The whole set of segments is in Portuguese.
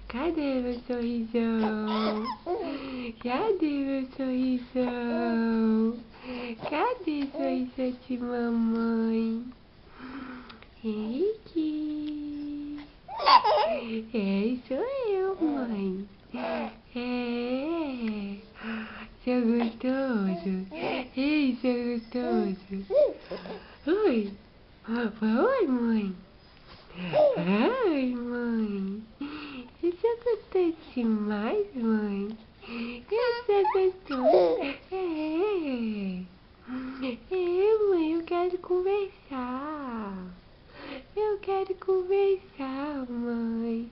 Cadê meu sorrisão? Cadê meu sorrisão? Cadê o sorrisão de mamãe? Henrique. Sou eu, mãe. Seu gostoso. Ei, seu gostoso. Oi. Oi, mãe. Ai, mãe. Você gostou demais, mãe? Você gostou? Mãe, eu quero conversar. Eu quero conversar, mãe.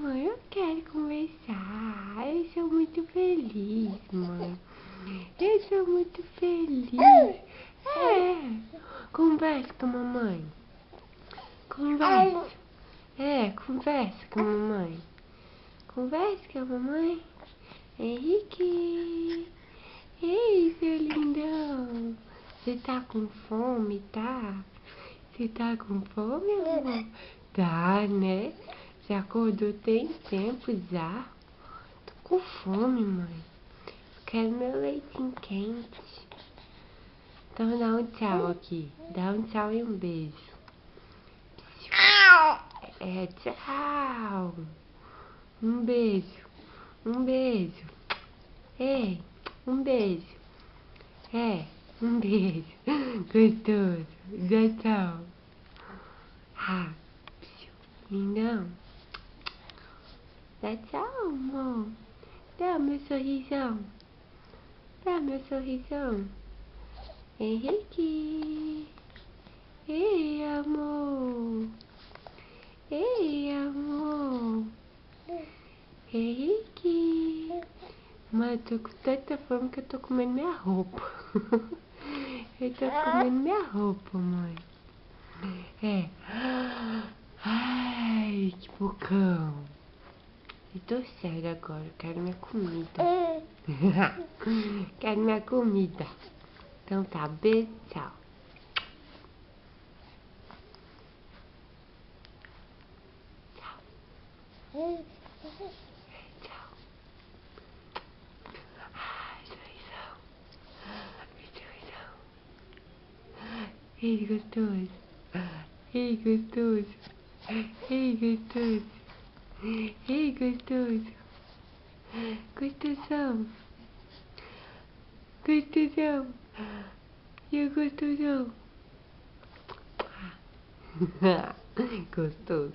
Mãe, eu quero conversar. Eu sou muito feliz, mãe. Eu sou muito feliz. Conversa com a mamãe. Conversa. Conversa com a mamãe. Conversa com a mamãe. Henrique. Ei, seu lindão. Você tá com fome, tá? Você tá com fome, amor? Tá, né? Já acordou tem tempo já? Tô com fome, mãe. Quero meu leitinho quente. Então dá um tchau aqui. Dá um tchau e um beijo. Tchau. Um beijo. Um beijo. Ei, um beijo. Um beijo. Gostoso. Dá tchau. Lindão. Dá tchau, amor. Dá meu sorrisão. Dá meu sorrisão. Henrique. Ei, amor. Ei, amor. Henrique. Mãe, eu tô com tanta fome que eu tô comendo minha roupa. Eu tô comendo minha roupa, mãe. Ai, que bocão. Eu tô séria agora, eu quero minha comida. Quero minha comida. Então tá, beijo, tchau. Tchau. Tchau. Ai, sorrisão. Sorrisão. Ei, gostoso. Ei, gostoso. Ei, gostoso. Ei, gostoso. Gostosão. Gostosão. E o gostosão. Gostoso.